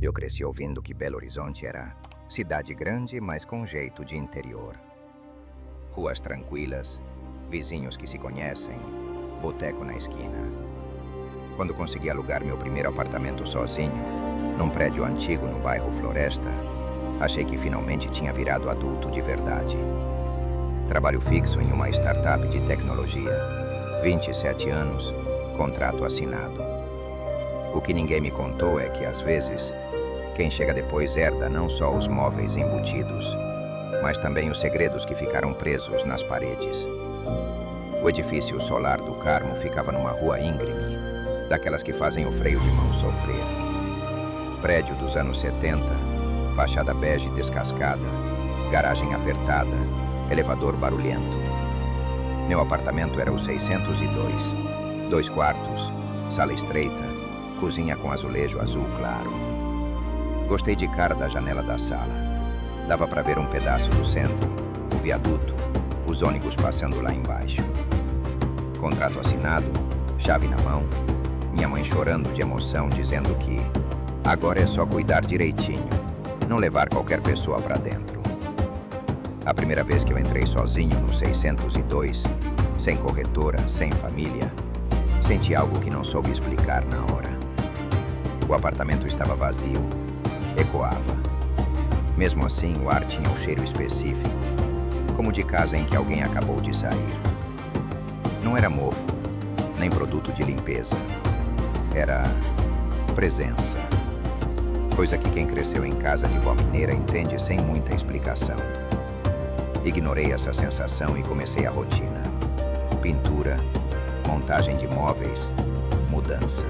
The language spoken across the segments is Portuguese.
Eu cresci ouvindo que Belo Horizonte era cidade grande, mas com jeito de interior. Ruas tranquilas, vizinhos que se conhecem, boteco na esquina. Quando consegui alugar meu primeiro apartamento sozinho, num prédio antigo no bairro Floresta, achei que finalmente tinha virado adulto de verdade. Trabalho fixo em uma startup de tecnologia, 27 anos, contrato assinado. O que ninguém me contou é que, às vezes, quem chega depois herda não só os móveis embutidos, mas também os segredos que ficaram presos nas paredes. O edifício Solar do Carmo ficava numa rua íngreme, daquelas que fazem o freio de mão sofrer. Prédio dos anos 70, fachada bege descascada, garagem apertada, elevador barulhento. Meu apartamento era o 602, 2 quartos, sala estreita, cozinha com azulejo azul claro. Gostei de cara da janela da sala. Dava para ver um pedaço do centro, o viaduto, os ônibus passando lá embaixo. Contrato assinado, chave na mão, minha mãe chorando de emoção, dizendo que agora é só cuidar direitinho, não levar qualquer pessoa para dentro. A primeira vez que eu entrei sozinho no 602, sem corretora, sem família, senti algo que não soube explicar na hora. O apartamento estava vazio, ecoava. Mesmo assim, o ar tinha um cheiro específico, como de casa em que alguém acabou de sair. Não era mofo, nem produto de limpeza. Era presença. Coisa que quem cresceu em casa de vó mineira entende sem muita explicação. Ignorei essa sensação e comecei a rotina. Pintura, montagem de móveis, mudança.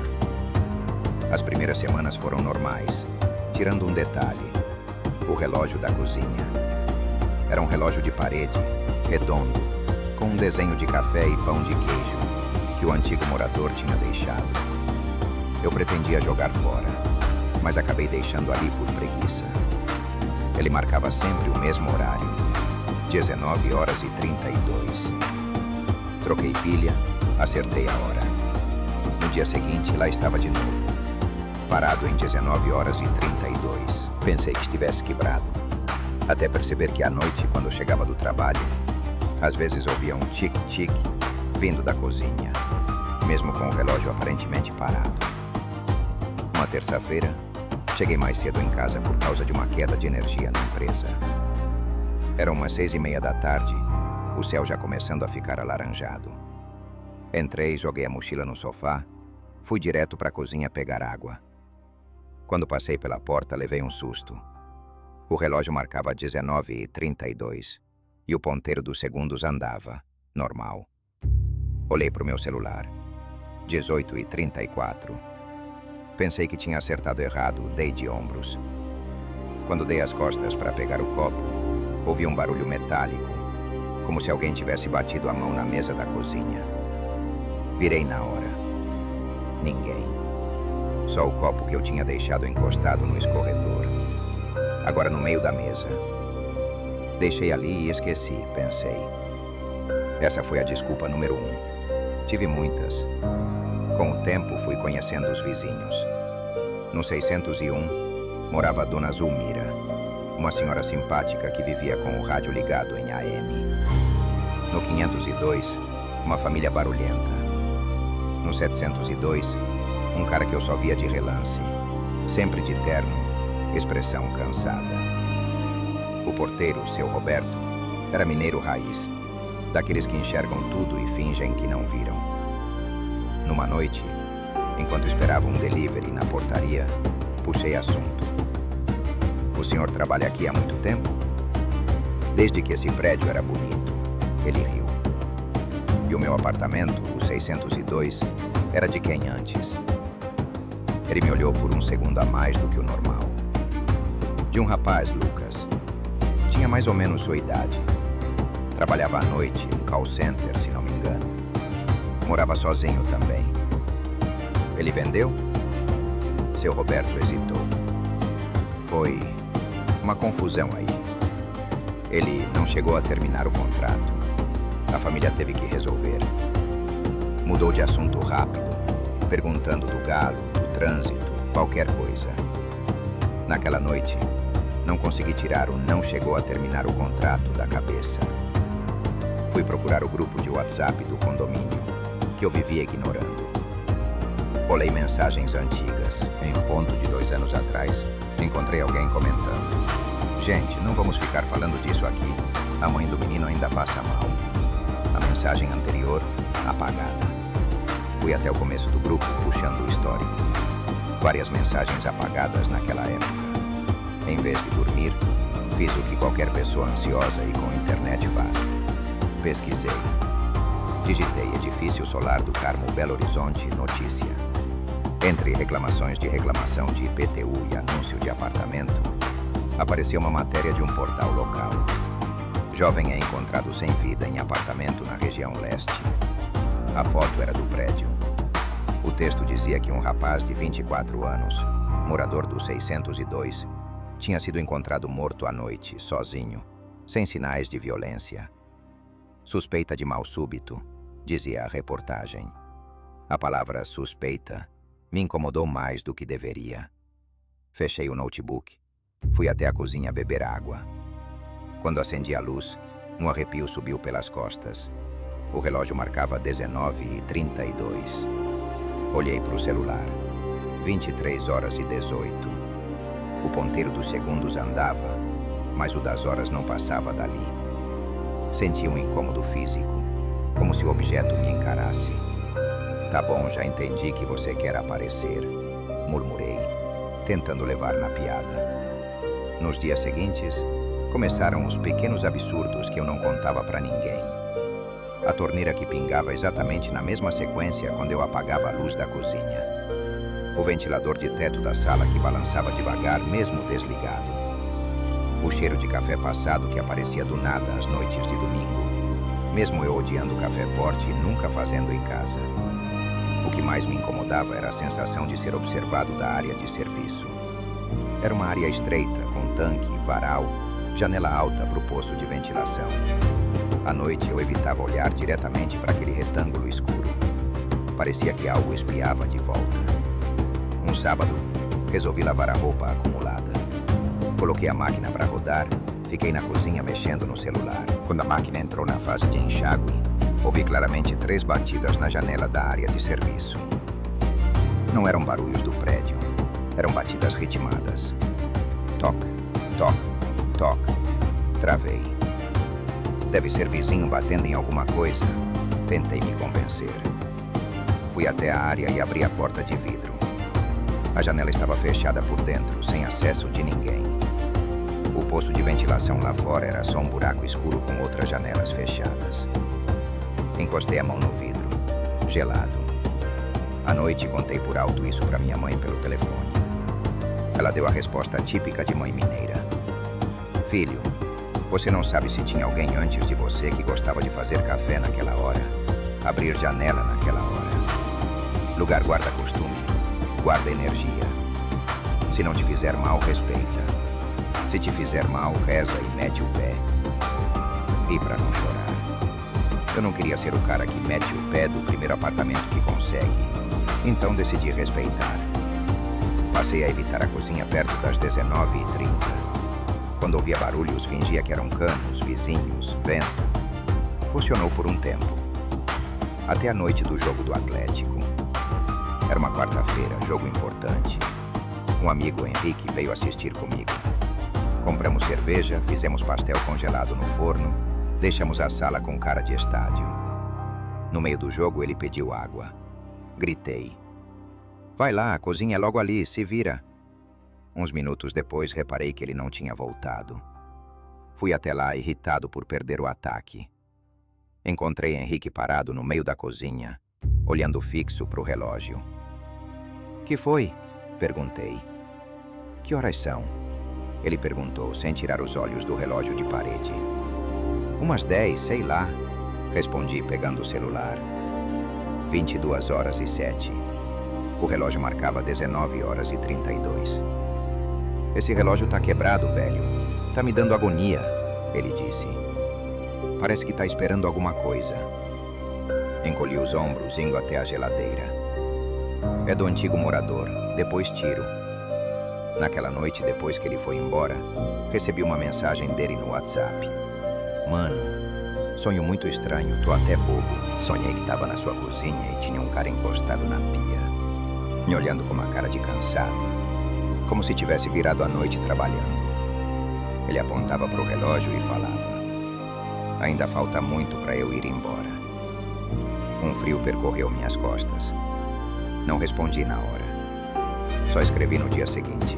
As primeiras semanas foram normais, tirando um detalhe: o relógio da cozinha. Era um relógio de parede, redondo, com um desenho de café e pão de queijo, que o antigo morador tinha deixado. Eu pretendia jogar fora, mas acabei deixando ali por preguiça. Ele marcava sempre o mesmo horário, 19h32. Troquei pilha, acertei a hora. No dia seguinte, lá estava de novo, parado em 19h32. Pensei que estivesse quebrado, até perceber que à noite, quando eu chegava do trabalho, às vezes ouvia um tic-tic vindo da cozinha, mesmo com o relógio aparentemente parado. Uma terça-feira, cheguei mais cedo em casa por causa de uma queda de energia na empresa. Eram umas 6h30 da tarde, o céu já começando a ficar alaranjado. Entrei, joguei a mochila no sofá, fui direto para a cozinha pegar água. Quando passei pela porta, levei um susto. O relógio marcava 19h32 e o ponteiro dos segundos andava, normal. Olhei para o meu celular, 18h34. Pensei que tinha acertado errado, dei de ombros. Quando dei as costas para pegar o copo, ouvi um barulho metálico, como se alguém tivesse batido a mão na mesa da cozinha. Virei na hora. Ninguém. Só o copo que eu tinha deixado encostado no escorredor. Agora no meio da mesa. Deixei ali e esqueci, pensei. Essa foi a desculpa número 1. Tive muitas. Com o tempo, fui conhecendo os vizinhos. No 601, morava a dona Zulmira, uma senhora simpática que vivia com o rádio ligado em AM. No 502, uma família barulhenta. No 702, um cara que eu só via de relance, sempre de terno, expressão cansada. O porteiro, seu Roberto, era mineiro raiz, daqueles que enxergam tudo e fingem que não viram. Numa noite, enquanto esperava um delivery na portaria, puxei assunto. O senhor trabalha aqui há muito tempo? Desde que esse prédio era bonito, ele riu. E o meu apartamento, o 602, era de quem antes? Ele me olhou por um segundo a mais do que o normal. De um rapaz, Lucas. Tinha mais ou menos sua idade. Trabalhava à noite em call center, se não me engano. Morava sozinho também. Ele vendeu? Seu Roberto hesitou. Foi uma confusão aí. Ele não chegou a terminar o contrato. A família teve que resolver. Mudou de assunto rápido, perguntando do galo, do trânsito, qualquer coisa. Naquela noite, não consegui tirar o "não chegou a terminar o contrato" da cabeça. Fui procurar o grupo de WhatsApp do condomínio, que eu vivia ignorando. Rolei mensagens antigas. Em um ponto de 2 anos atrás, encontrei alguém comentando: "Gente, não vamos ficar falando disso aqui. A mãe do menino ainda passa mal." A mensagem anterior, apagada. Fui até o começo do grupo puxando o histórico. Várias mensagens apagadas naquela época. Em vez de dormir, fiz o que qualquer pessoa ansiosa e com internet faz. Pesquisei. Digitei Edifício Solar do Carmo Belo Horizonte notícia. Entre reclamações de reclamação de IPTU e anúncio de apartamento, apareceu uma matéria de um portal local. Jovem é encontrado sem vida em apartamento na região leste. A foto era do prédio. O texto dizia que um rapaz de 24 anos, morador do 602, tinha sido encontrado morto à noite, sozinho, sem sinais de violência. Suspeita de mal súbito, dizia a reportagem. A palavra suspeita me incomodou mais do que deveria. Fechei o notebook. Fui até a cozinha beber água. Quando acendi a luz, um arrepio subiu pelas costas. O relógio marcava 19h32. Olhei para o celular. 23h18. O ponteiro dos segundos andava, mas o das horas não passava dali. Senti um incômodo físico, como se o objeto me encarasse. "Tá bom, já entendi que você quer aparecer", murmurei, tentando levar na piada. Nos dias seguintes, começaram os pequenos absurdos que eu não contava para ninguém. A torneira que pingava exatamente na mesma sequência quando eu apagava a luz da cozinha. O ventilador de teto da sala que balançava devagar mesmo desligado. O cheiro de café passado que aparecia do nada às noites de domingo, mesmo eu odiando café forte e nunca fazendo em casa. O que mais me incomodava era a sensação de ser observado da área de serviço. Era uma área estreita, com tanque, varal, janela alta para o poço de ventilação. À noite eu evitava olhar diretamente para aquele retângulo escuro. Parecia que algo espiava de volta. Um sábado, resolvi lavar a roupa acumulada. Coloquei a máquina para rodar, fiquei na cozinha mexendo no celular. Quando a máquina entrou na fase de enxágue, ouvi claramente 3 batidas na janela da área de serviço. Não eram barulhos do prédio, eram batidas ritmadas. Toque, toque, toque. Travei. Deve ser vizinho batendo em alguma coisa. Tentei me convencer. Fui até a área e abri a porta de vidro. A janela estava fechada por dentro, sem acesso de ninguém. O poço de ventilação lá fora era só um buraco escuro com outras janelas fechadas. Encostei a mão no vidro, gelado. À noite contei por alto isso para minha mãe pelo telefone. Ela deu a resposta típica de mãe mineira. "Filho, você não sabe se tinha alguém antes de você que gostava de fazer café naquela hora, abrir janela naquela hora. Lugar guarda costume, guarda energia. Se não te fizer mal, respeita. Se te fizer mal, reza e mete o pé." Ri pra não chorar. Eu não queria ser o cara que mete o pé do primeiro apartamento que consegue, então decidi respeitar. Passei a evitar a cozinha perto das 19h30. Quando ouvia barulhos, fingia que eram canos, vizinhos, vento. Funcionou por um tempo. Até a noite do jogo do Atlético. Era uma quarta-feira, jogo importante. Um amigo, Henrique, veio assistir comigo. Compramos cerveja, fizemos pastel congelado no forno, deixamos a sala com cara de estádio. No meio do jogo, ele pediu água. Gritei: "Vai lá, a cozinha é logo ali, se vira." Uns minutos depois, reparei que ele não tinha voltado. Fui até lá, irritado por perder o ataque. Encontrei Henrique parado no meio da cozinha, olhando fixo para o relógio. "Que foi?" perguntei. "Que horas são?" ele perguntou, sem tirar os olhos do relógio de parede. "Umas 10, sei lá", respondi, pegando o celular. 22h07. O relógio marcava 19h32. "Esse relógio tá quebrado, velho. Tá me dando agonia", ele disse. "Parece que tá esperando alguma coisa." Encolhi os ombros, indo até a geladeira. "É do antigo morador, depois tiro." Naquela noite, depois que ele foi embora, recebi uma mensagem dele no WhatsApp. Mano, sonho muito estranho, tô até bobo. Sonhei que tava na sua cozinha e tinha um cara encostado na pia, me olhando com uma cara de cansado, como se tivesse virado a noite trabalhando. Ele apontava pro relógio e falava: ainda falta muito para eu ir embora. Um frio percorreu minhas costas. Não respondi na hora. Só escrevi no dia seguinte: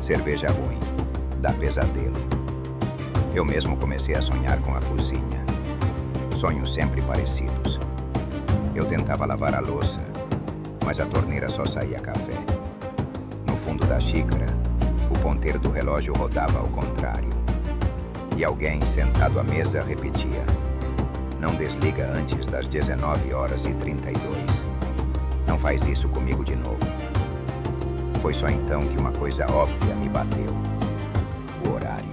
cerveja ruim, dá pesadelo. Eu mesmo comecei a sonhar com a cozinha. Sonhos sempre parecidos. Eu tentava lavar a louça, mas a torneira só saía café. No fundo da xícara, o ponteiro do relógio rodava ao contrário. E alguém sentado à mesa repetia: não desliga antes das 19h32. Não faz isso comigo de novo. Foi só então que uma coisa óbvia me bateu: o horário.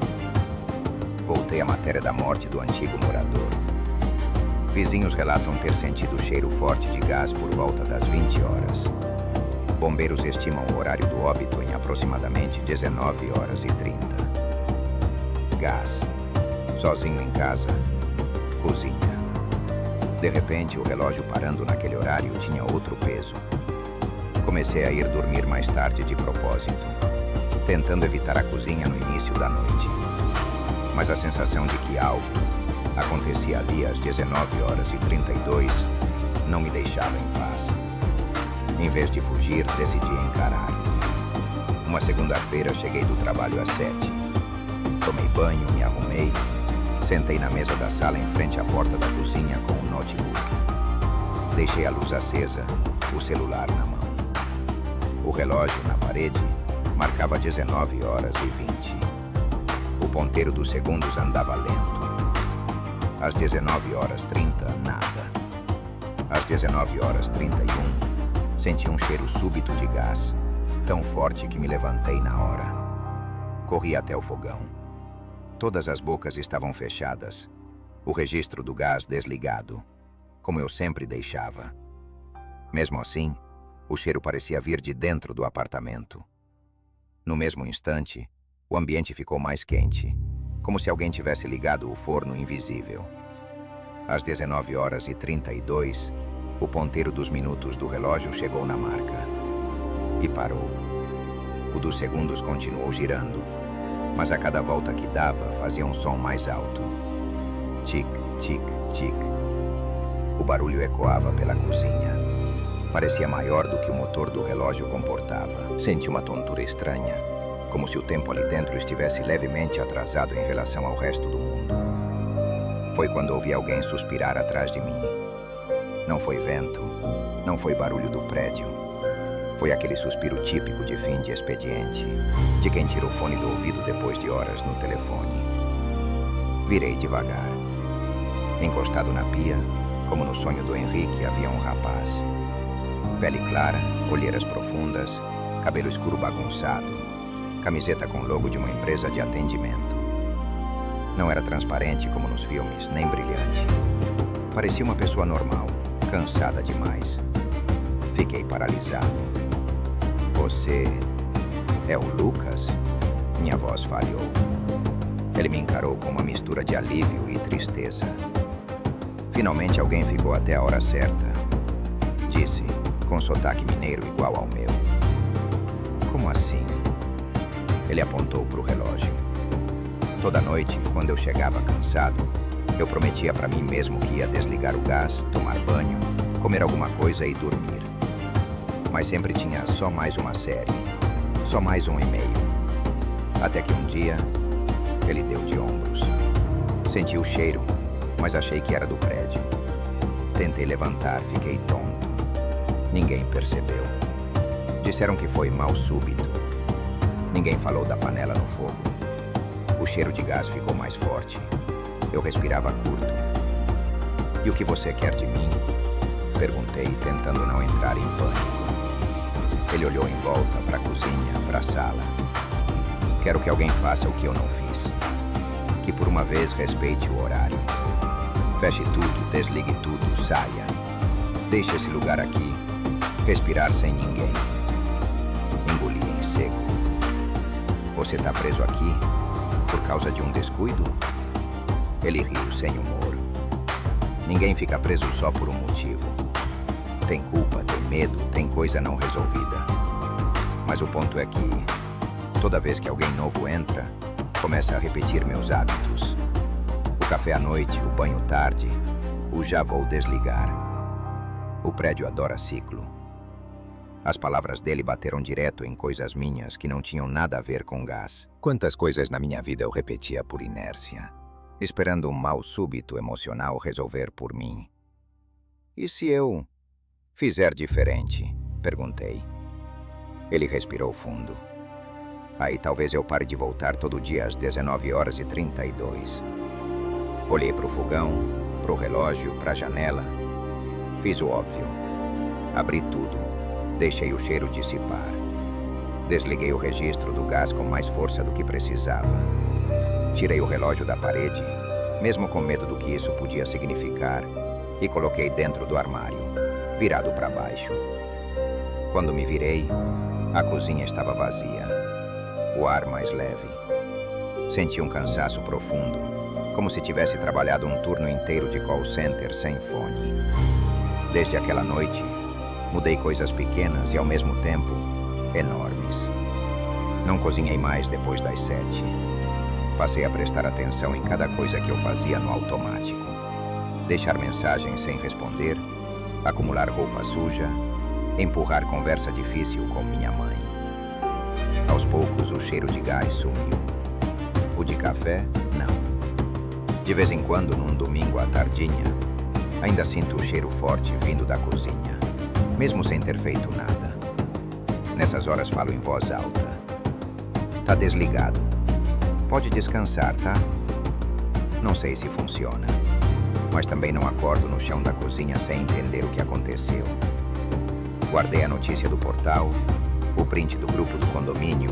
Voltei à matéria da morte do antigo morador. Vizinhos relatam ter sentido cheiro forte de gás por volta das 20 horas. Bombeiros estimam o horário do óbito em aproximadamente 19h30. Gás. Sozinho em casa. Cozinha. De repente, o relógio parando naquele horário tinha outro peso. Comecei a ir dormir mais tarde de propósito, tentando evitar a cozinha no início da noite. Mas a sensação de que algo acontecia ali às 19h32 não me deixava em paz. Em vez de fugir, decidi encarar. Uma segunda-feira cheguei do trabalho às 7. Tomei banho, me arrumei, sentei na mesa da sala em frente à porta da cozinha com o notebook. Deixei a luz acesa, o celular na mão. O relógio na parede marcava 19h20. O ponteiro dos segundos andava lento. Às 19h30, nada. Às 19h31, senti um cheiro súbito de gás, tão forte que me levantei na hora. Corri até o fogão. Todas as bocas estavam fechadas, o registro do gás desligado, como eu sempre deixava. Mesmo assim, o cheiro parecia vir de dentro do apartamento. No mesmo instante, o ambiente ficou mais quente, como se alguém tivesse ligado o forno invisível. Às 19h32, o ponteiro dos minutos do relógio chegou na marca. E parou. O dos segundos continuou girando, mas a cada volta que dava fazia um som mais alto. Tic, tic, tic. O barulho ecoava pela cozinha. Parecia maior do que o motor do relógio comportava. Senti uma tontura estranha, como se o tempo ali dentro estivesse levemente atrasado em relação ao resto do mundo. Foi quando ouvi alguém suspirar atrás de mim. Não foi vento, não foi barulho do prédio. Foi aquele suspiro típico de fim de expediente, de quem tira o fone do ouvido depois de horas no telefone. Virei devagar. Encostado na pia, como no sonho do Henrique, havia um rapaz. Pele clara, olheiras profundas, cabelo escuro bagunçado, camiseta com logo de uma empresa de atendimento. Não era transparente como nos filmes, nem brilhante. Parecia uma pessoa normal, cansada demais. Fiquei paralisado. Você é o Lucas? Minha voz falhou. Ele me encarou com uma mistura de alívio e tristeza. Finalmente alguém ficou até a hora certa. Disse, com sotaque mineiro igual ao meu. Como assim? Ele apontou para o relógio. Toda noite, quando eu chegava cansado, eu prometia para mim mesmo que ia desligar o gás, tomar banho, comer alguma coisa e dormir. Mas sempre tinha só mais uma série, só mais um e-mail. Até que um dia, ele deu de ombros. Senti o cheiro, mas achei que era do prédio. Tentei levantar, fiquei tonto. Ninguém percebeu. Disseram que foi mal súbito. Ninguém falou da panela no fogo. O cheiro de gás ficou mais forte. Eu respirava curto. E o que você quer de mim? Perguntei, tentando não entrar em pânico. Ele olhou em volta, para a cozinha, para a sala. Quero que alguém faça o que eu não fiz. Que por uma vez respeite o horário. Feche tudo, desligue tudo, saia. Deixe esse lugar aqui. Respirar sem ninguém. Engoli em seco. Você tá preso aqui por causa de um descuido? Ele riu sem humor. Ninguém fica preso só por um motivo. Tem culpa, tem medo, tem coisa não resolvida. Mas o ponto é que, toda vez que alguém novo entra, começa a repetir meus hábitos. O café à noite, o banho tarde, o já vou desligar. O prédio adora ciclo. As palavras dele bateram direto em coisas minhas que não tinham nada a ver com gás. Quantas coisas na minha vida eu repetia por inércia, esperando um mal súbito emocional resolver por mim. E se eu fizer diferente? Perguntei. Ele respirou fundo. Aí talvez eu pare de voltar todo dia às 19h32. Olhei para o fogão, para o relógio, para a janela. Fiz o óbvio. Abri tudo. Deixei o cheiro dissipar. Desliguei o registro do gás com mais força do que precisava. Tirei o relógio da parede, mesmo com medo do que isso podia significar, e coloquei dentro do armário, virado para baixo. Quando me virei, a cozinha estava vazia. O ar mais leve. Senti um cansaço profundo, como se tivesse trabalhado um turno inteiro de call center sem fone. Desde aquela noite, mudei coisas pequenas e, ao mesmo tempo, enormes. Não cozinhei mais depois das 7. Passei a prestar atenção em cada coisa que eu fazia no automático. Deixar mensagens sem responder, acumular roupa suja, empurrar conversa difícil com minha mãe. Aos poucos, o cheiro de gás sumiu. O de café, não. De vez em quando, num domingo à tardinha, ainda sinto o cheiro forte vindo da cozinha, mesmo sem ter feito nada. Nessas horas falo em voz alta. Tá desligado. Pode descansar, tá? Não sei se funciona, mas também não acordo no chão da cozinha sem entender o que aconteceu. Guardei a notícia do portal, o print do grupo do condomínio,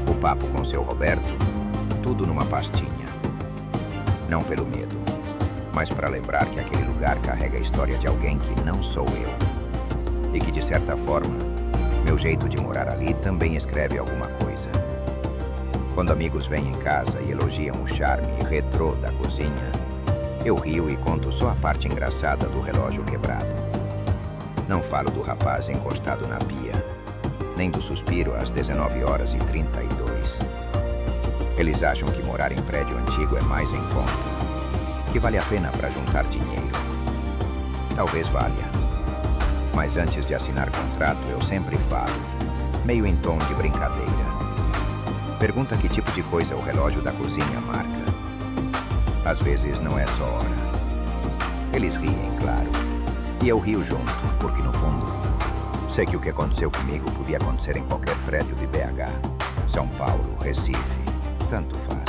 o papo com seu Roberto, tudo numa pastinha. Não pelo medo, mas para lembrar que aquele lugar carrega a história de alguém que não sou eu. E que, de certa forma, meu jeito de morar ali também escreve alguma coisa. Quando amigos vêm em casa e elogiam o charme retrô da cozinha, eu rio e conto só a parte engraçada do relógio quebrado. Não falo do rapaz encostado na pia, nem do suspiro às 19h32. Eles acham que morar em prédio antigo é mais em conta, que vale a pena para juntar dinheiro. Talvez valha, mas antes de assinar contrato eu sempre falo, meio em tom de brincadeira. Pergunta que tipo de coisa o relógio da cozinha marca. Às vezes não é só hora. Eles riem, claro. E eu rio junto, porque no fundo, sei que o que aconteceu comigo podia acontecer em qualquer prédio de BH, São Paulo, Recife, tanto faz.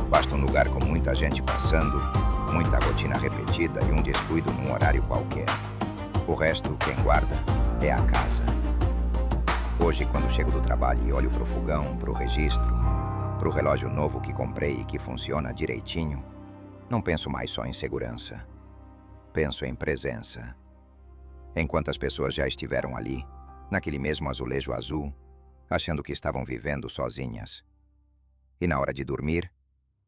Basta um lugar com muita gente passando, muita rotina repetida e um descuido num horário qualquer. O resto, quem guarda, é a casa. Hoje, quando chego do trabalho e olho pro fogão, pro registro, pro relógio novo que comprei e que funciona direitinho, não penso mais só em segurança. Penso em presença. Enquanto as pessoas já estiveram ali, naquele mesmo azulejo azul, achando que estavam vivendo sozinhas. E na hora de dormir,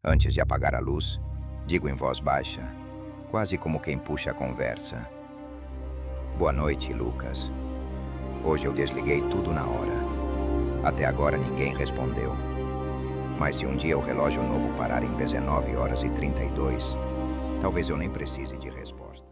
antes de apagar a luz, digo em voz baixa, quase como quem puxa a conversa: Boa noite, Lucas. Hoje eu desliguei tudo na hora. Até agora ninguém respondeu. Mas se um dia o relógio novo parar em 19h32, talvez eu nem precise de resposta.